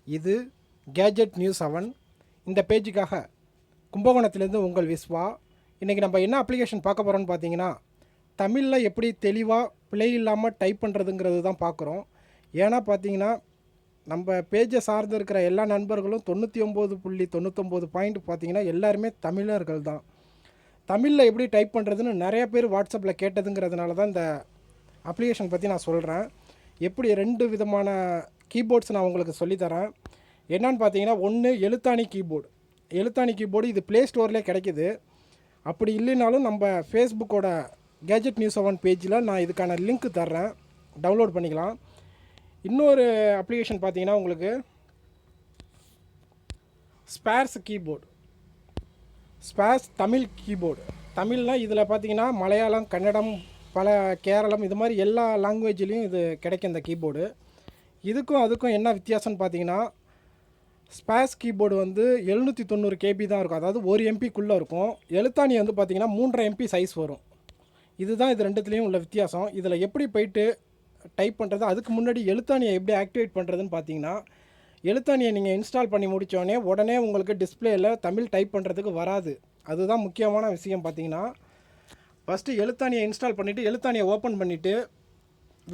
இது gadget news 7. இந்த பேஜுக்காக கும்பகோணத்திலேருந்து உங்கள் விஸ்வா. இன்றைக்கி நம்ம என்ன அப்ளிகேஷன் பார்க்க போகிறோன்னு பார்த்தீங்கன்னா, தமிழில் எப்படி தெளிவாக பிழை இல்லாமல் டைப் பண்ணுறதுங்கிறது தான் பார்க்குறோம். ஏன்னா பார்த்தீங்கன்னா, நம்ம பேஜை சார்ந்து இருக்கிற எல்லா நண்பர்களும் 99.99 பாயிண்ட் பார்த்தீங்கன்னா எல்லாருமே தமிழர்கள் தான். தமிழில் எப்படி டைப் பண்ணுறதுன்னு நிறைய பேர் வாட்ஸ்அப்பில் கேட்டதுங்கிறதுனால தான் இந்த அப்ளிகேஷன் பற்றி நான் சொல்கிறேன். எப்படி 2 விதமான கீபோர்ட்ஸ் நான் உங்களுக்கு சொல்லித்தரேன். என்னன்னு பார்த்தீங்கன்னா, ஒன்று எழுத்தாணி கீபோர்டு. எழுத்தாணி கீபோர்டு இது ப்ளே ஸ்டோர்லேயே கிடைக்கிது. அப்படி இல்லைனாலும் நம்ம ஃபேஸ்புக்கோட கேஜெட் நியூஸ் 7 பேஜில் நான் இதுக்கான லிங்க் தர்றேன், டவுன்லோட் பண்ணிக்கலாம். இன்னொரு அப்ளிகேஷன் பார்த்தீங்கன்னா உங்களுக்கு spares keyboard, spares Tamil keyboard. தமிழ்னால் இதில் பார்த்தீங்கன்னா மலையாளம், கன்னடம், பல கேரளம் இது மாதிரி எல்லா லாங்குவேஜ்லேயும் இது கிடைக்கும் இந்த கீபோர்டு. இதுக்கும் அதுக்கும் என்ன வித்தியாசம்னு பார்த்தீங்கன்னா, ஸ்பேஸ் கீபோர்டு வந்து 790 KB தான் இருக்கும், அதாவது 1 MBக்குள்ளே இருக்கும். எழுத்தாணி வந்து பார்த்திங்கன்னா 3.5 MB சைஸ் வரும். இதுதான் இது ரெண்டுத்துலேயும் உள்ள வித்தியாசம். இதில் எப்படி போயிட்டு டைப் பண்ணுறது, அதுக்கு முன்னாடி எழுத்தாணியை எப்படி ஆக்டிவேட் பண்ணுறதுன்னு பார்த்தீங்கன்னா, எழுத்தாணியை நீங்கள் இன்ஸ்டால் பண்ணி முடித்தோடனே உடனே உங்களுக்கு டிஸ்பிளேயில் தமிழ் டைப் பண்ணுறதுக்கு வராது. அதுதான் முக்கியமான விஷயம். பார்த்தீங்கன்னா ஃபஸ்ட்டு எழுத்தாணியை இன்ஸ்டால் பண்ணிவிட்டு எழுத்தாணியை ஓப்பன் பண்ணிவிட்டு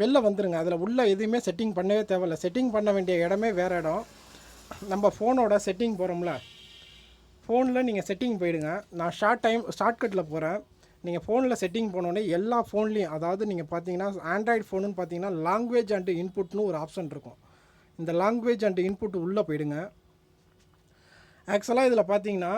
வெளில வந்துடுங்க. அதில் உள்ள எதுவுமே செட்டிங் பண்ணவே தேவையில்லை. செட்டிங் பண்ண வேண்டிய இடமே வேறு இடம். நம்ம ஃபோனோட செட்டிங் போகிறோம்ல, ஃபோனில் நீங்கள் செட்டிங் போயிடுங்க. நான் ஷார்ட்கட்டில் போகிறேன். நீங்கள் ஃபோனில் செட்டிங் போனோடனே எல்லா ஃபோன்லேயும், அதாவது நீங்கள் பார்த்தீங்கன்னா ஆண்ட்ராய்டு ஃபோனுன்னு பார்த்தீங்கன்னா லாங்குவேஜ் அண்டு இன்புட்னு ஒரு ஆப்ஷன் இருக்கும். இந்த லாங்குவேஜ் அண்டு இன்புட் உள்ளே போயிடுங்க. ஆக்சுவலாக இதில் பார்த்தீங்கன்னா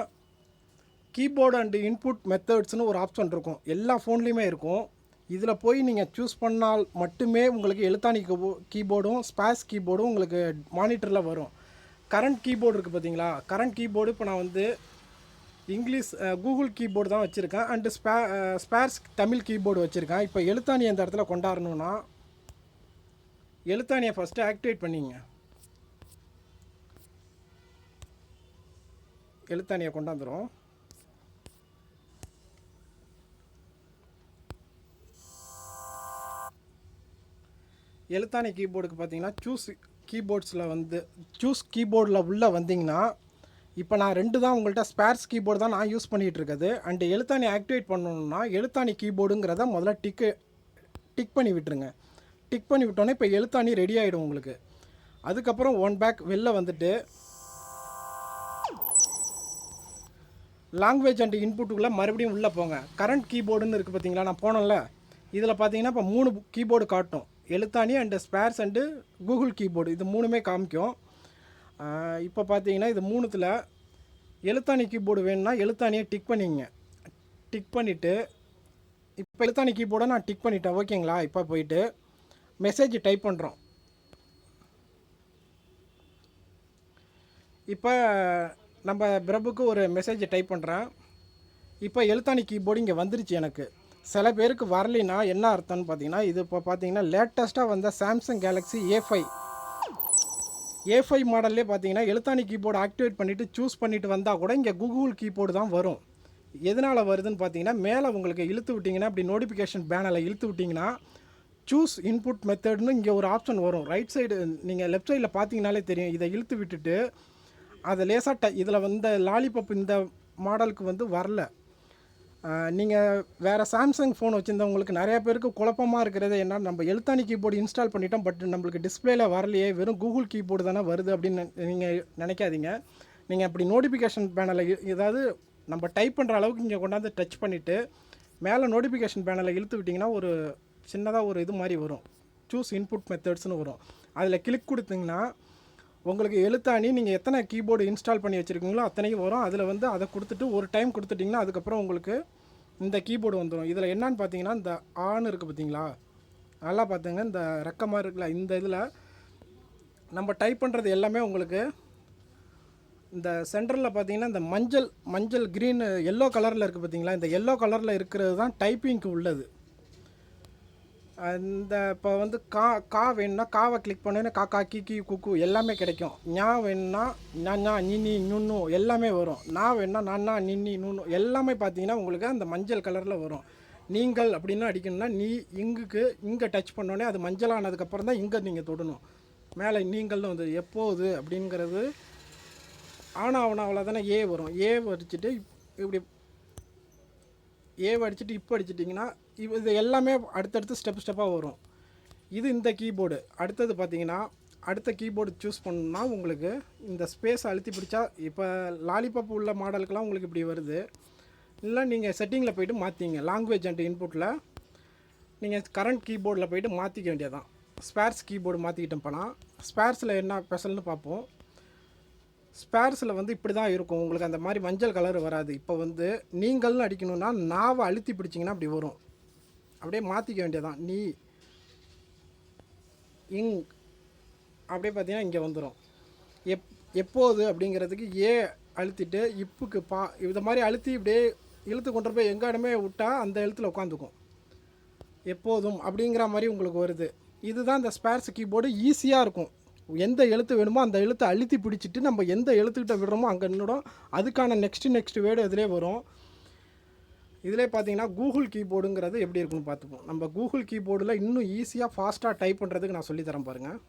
கீபோர்டு அண்டு இன்புட் மெத்தட்ஸ்னு ஒரு ஆப்ஷன் இருக்கும், எல்லா ஃபோன்லேயுமே இருக்கும். இதில் போய் நீங்கள் சூஸ் பண்ணால் மட்டுமே உங்களுக்கு எழுத்தாணி கீபோர்டும் ஸ்பேஸ் கீபோர்டும் உங்களுக்கு மானிட்டரில் வரும். கரண்ட் கீபோர்டு இருக்குது பார்த்தீங்களா, கரண்ட் கீபோர்டு இப்போ நான் வந்து இங்கிலீஷ் கூகுள் கீபோர்டு தான் வச்சுருக்கேன், அண்டு ஸ்பேர்ஸ் தமிழ் கீபோர்டு வச்சுருக்கேன். இப்போ எழுத்தாணி அந்த இடத்துல கொண்டாடணுன்னா எழுத்தாணியை ஃபஸ்ட்டு ஆக்டிவேட் பண்ணிங்க. எழுத்தாணியை கொண்டாந்துடும். எழுத்தாணி கீபோர்டுக்கு பார்த்தீங்கன்னா சூஸ் கீபோர்டில் உள்ளே வந்தீங்கன்னா, இப்போ நான் 2 தான் உங்கள்கிட்ட ஸ்பேர்ஸ் கீபோர்டு தான் நான் யூஸ் பண்ணிகிட்டு இருக்குது. அண்டு எழுத்தாணி ஆக்டிவேட் பண்ணணுன்னா எழுத்தாணி கீபோர்டுங்கிறத முதல்ல டிக் பண்ணி விட்டுருங்க. டிக் பண்ணி விட்டோன்னே இப்போ எழுத்தாணி ரெடி ஆகிடும் உங்களுக்கு. அதுக்கப்புறம் ஒன் பேக் வெளில வந்துட்டு லாங்குவேஜ் அண்டு இன்புட்டுக்குள்ளே மறுபடியும் உள்ளே போங்க. கரண்ட் கீபோர்டுன்னு இருக்குது பார்த்தீங்களா, நான் போனேன்ல, இதில் பார்த்தீங்கன்னா இப்போ 3 கீபோர்டு காட்டும். எழுத்தாணி and spares and Google keyboard, இது 3மே காமிக்கும். இப்போ பார்த்தீங்கன்னா இது 3த்தில் எழுத்தாணி கீபோர்டு வேணும்னா எழுத்தாணியை டிக் பண்ணிங்க. டிக் பண்ணிவிட்டு இப்போ எழுத்தாணி கீபோர்டை நான் டிக் பண்ணிட்டேன், ஓகேங்களா. இப்போ போயிட்டு மெசேஜ் டைப் பண்ணுறோம். இப்போ நம்ம பிரபுக்கு ஒரு மெசேஜை டைப் பண்ணுறேன். இப்போ எழுத்தாணி கீபோர்டு இங்கே வந்துருச்சு எனக்கு. சில பேருக்கு வரலைன்னா என்ன அர்த்தம்னு பார்த்தீங்கன்னா, இது இப்போ பார்த்தீங்கன்னா லேட்டஸ்ட்டாக வந்த சாம்சங் கேலக்ஸி A5 மாடல்லே பார்த்தீங்கன்னா எழுத்தாணி கீபோர்டு ஆக்டிவேட் பண்ணிவிட்டு சூஸ் பண்ணிவிட்டு வந்தால் கூட இங்கே கூகுள் கீபோர்டு தான் வரும். எதனால் வருதுன்னு பார்த்தீங்கன்னா, மேலே உங்களுக்கு இழுத்து விட்டிங்கன்னா, அப்படி நோட்டிஃபிகேஷன் பேனலை இழுத்து விட்டிங்கன்னா சூஸ் இன்புட் மெத்தட்னு இங்கே ஒரு ஆப்ஷன் வரும். ரைட் சைடு நீங்கள் லெஃப்ட் சைடில் பார்த்தீங்கனாலே தெரியும். இதை இழுத்து விட்டுட்டு அதை லேசாக இதில் வந்து லாலிபப் இந்த மாடலுக்கு வந்து வரல. நீங்கள் வேறு சாம்சங் ஃபோன் வச்சுருந்தவங்களுக்கு நிறையா பேருக்கு குழப்பமாக இருக்கிறது என்ன, நம்ம எழுத்தாணி கீபோர்டு இன்ஸ்டால் பண்ணிட்டோம், பட் நம்மளுக்கு டிஸ்பிளேல வரலையே, வெறும் கூகுள் கீபோர்டு தானே வருது அப்படின்னு நீங்கள் நினைக்காதீங்க. நீங்கள் அப்படி நோட்டிஃபிகேஷன் பேனலை ஏதாவது நம்ம டைப் பண்ணுற அளவுக்கு இங்கே கொண்டாந்து டச் பண்ணிவிட்டு மேலே நோட்டிஃபிகேஷன் பேனலை இழுத்து விட்டிங்கன்னா ஒரு சின்னதாக ஒரு இது மாதிரி வரும், சூஸ் இன்புட் மெத்தட்ஸ்னு வரும். அதில் கிளிக் கொடுத்தீங்கன்னா உங்களுக்கு எழுத்தாணி நீங்கள் எத்தனை கீபோர்டு இன்ஸ்டால் பண்ணி வச்சுருக்கீங்களோ அத்தனையும் வரும். அதில் வந்து அதை கொடுத்துட்டு ஒரு டைம் கொடுத்துட்டிங்கன்னா அதுக்கப்புறம் உங்களுக்கு இந்த கீபோர்டு வந்துடும். இதில் என்னன்னு பார்த்தீங்கன்னா, இந்த ஆன் இருக்குது பார்த்தீங்களா, நல்லா பார்த்துங்க. இந்த ரெக்கமாக இருக்குல்ல, இந்த இதில் நம்ம டைப் பண்ணுறது எல்லாமே உங்களுக்கு இந்த சென்டரில் பார்த்தீங்கன்னா இந்த மஞ்சள் க்ரீன் எல்லோ கலரில் இருக்குது பார்த்தீங்களா, இந்த எல்லோ கலரில் இருக்கிறது தான் டைப்பிங்க்கு உள்ளது. இந்த இப்போ வந்து கா வேணும்னா காவை கிளிக் பண்ணேன்னா காக்கா கீக்கி குக்கு எல்லாமே கிடைக்கும். ஞா வேணும்னா ஞா நின்னி நுண்ணு எல்லாமே வரும். நான் வேணும்னா நான்னா நின்னி நுண்ணு எல்லாமே பார்த்தீங்கன்னா உங்களுக்கு அந்த மஞ்சள் கலரில் வரும். நீங்கள் அப்படின்னு அடிக்கணும்னா இங்கே டச் பண்ணோடனே அது மஞ்சளானதுக்கப்புறம் தான் இங்கே நீங்கள் தொடணும். மேலே நீங்கள்னு வந்து எப்போது அப்படிங்கிறது ஆன் ஆகணும், அவ்வளோதானே. ஏ வரும். ஏ அடிச்சுட்டு இப்படி அடிச்சுட்டு இப்போ அடிச்சிட்டிங்கன்னா இது எல்லாமே அடுத்தடுத்து ஸ்டெப்பாக வரும். இது இந்த கீபோர்டு. அடுத்தது பார்த்தீங்கன்னா அடுத்த கீபோர்டு சூஸ் பண்ணணும்னா உங்களுக்கு இந்த ஸ்பேஸ் அழுத்தி பிடிச்சா இப்போ லாலிபாப் உள்ள மாடலுக்கெல்லாம் உங்களுக்கு இப்படி வருது. இல்லை நீங்கள் செட்டிங்கில் போய்ட்டு மாற்றிங்க. லாங்குவேஜ் அண்ட் இன்புட்டில் நீங்கள் கரண்ட் கீபோர்டில் போய்ட்டு மாற்றிக்க வேண்டியதான். ஸ்பேர்ஸ் கீபோர்டு மாற்றிக்கிட்டோம்னா ஸ்பேர்ஸில் என்ன ஸ்பெஷல்னு பார்ப்போம். ஸ்பேர்ஸில் வந்து இப்படி தான் இருக்கும். உங்களுக்கு அந்த மாதிரி மஞ்சள் கலர் வராது. இப்போ வந்து நீங்கள்னு அடிக்கணும்னா நாவை அழுத்தி பிடிச்சிங்கன்னா அப்படி வரும். அப்படியே மாற்றிக்க வேண்டியதான். நீ இங் அப்படியே பார்த்தீங்கன்னா இங்கே வந்துடும். எப்போது அப்படிங்கிறதுக்கு ஏ அழுத்திட்டு இப்புக்கு இது மாதிரி அழுத்தி இப்படியே இழுத்து கொண்டு போய் எங்கே இடமே விட்டால் அந்த எழுத்தில் உட்காந்துக்கும். எப்போதும் அப்படிங்கிற மாதிரி உங்களுக்கு வருது. இதுதான் இந்த ஸ்பேர்ஸ் கீபோர்டு. ஈஸியாக இருக்கும். எந்த எழுத்து வேணுமோ அந்த எழுத்தை அழுத்தி பிடிச்சிட்டு நம்ம எந்த எழுத்துக்கிட்ட விடுறோமோ அங்கே நின்றுடும். அதுக்கான நெக்ஸ்ட் வேர்டு இதிலே வரும். இதிலே பார்த்தீங்கன்னா கூகுள் கீபோர்டுங்கிறது எப்படி இருக்குன்னு பார்த்துப்போம். நம்ம கூகுள் கீபோர்டில் இன்னும் ஈஸியாக ஃபாஸ்ட்டாக டைப் பண்ணுறதுக்கு நான் சொல்லித்தரேன் பாருங்கள்.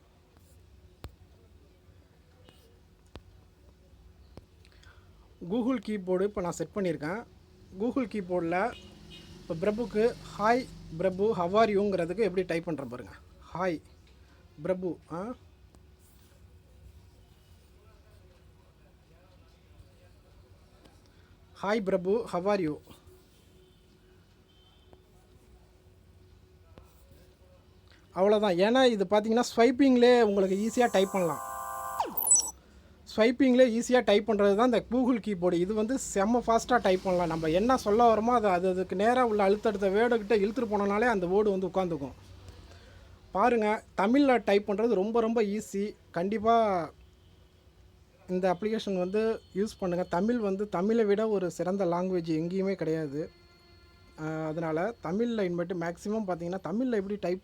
கூகுள் கீபோர்டு இப்போ நான் செட் பண்ணியிருக்கேன். கூகுள் கீபோர்டில் இப்போ பிரபுக்கு ஹாய் பிரபு ஹவ் ஆர் யூங்கிறதுக்கு எப்படி டைப் பண்ணுறேன் பாருங்கள். Hi Prabhu, hi Prabhu how are you. அவ்வளோதான். ஏன்னா இது பார்த்தீங்கன்னா ஸ்வைப்பிங்லேயே உங்களுக்கு ஈஸியாக டைப் பண்ணலாம். ஸ்வைப்பிங்கில் ஈஸியாக டைப் பண்ணுறது தான் இந்த கூகுள் கீபோர்டு. இது வந்து செம்ம ஃபாஸ்ட்டாக டைப் பண்ணலாம். நம்ம என்ன சொல்ல வரோமோ அதுக்கு நேராக உள்ள அழுத்தடுத்த வேர்டுக்கிட்ட இழுத்துட்டு போனோனாலே அந்த வேர்டு வந்து உட்காந்துக்கும். பாருங்கள், தமிழில் டைப் பண்ணுறது ரொம்ப ரொம்ப ஈஸி. கண்டிப்பாக இந்த அப்ளிகேஷன் வந்து யூஸ் பண்ணுங்கள். தமிழ் வந்து தமிழை விட ஒரு சிறந்த லாங்குவேஜ் எங்கேயுமே கிடையாது. அதனால் தமிழில் இன்மேட்டு மேக்ஸிமம் பார்த்திங்கன்னா தமிழில் எப்படி டைப்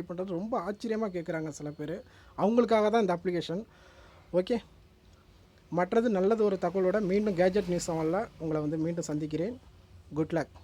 பண்ணுறது ரொம்ப ஆச்சரியமாக கேட்குறாங்க சில பேர். அவங்களுக்காக தான் இந்த அப்ளிகேஷன். ஓகே, மற்றது நல்லது ஒரு தகவலோட மீண்டும் கேஜெட் நியூஸ் அவனில் உங்களை வந்து மீண்டும் சந்திக்கிறேன். Good luck.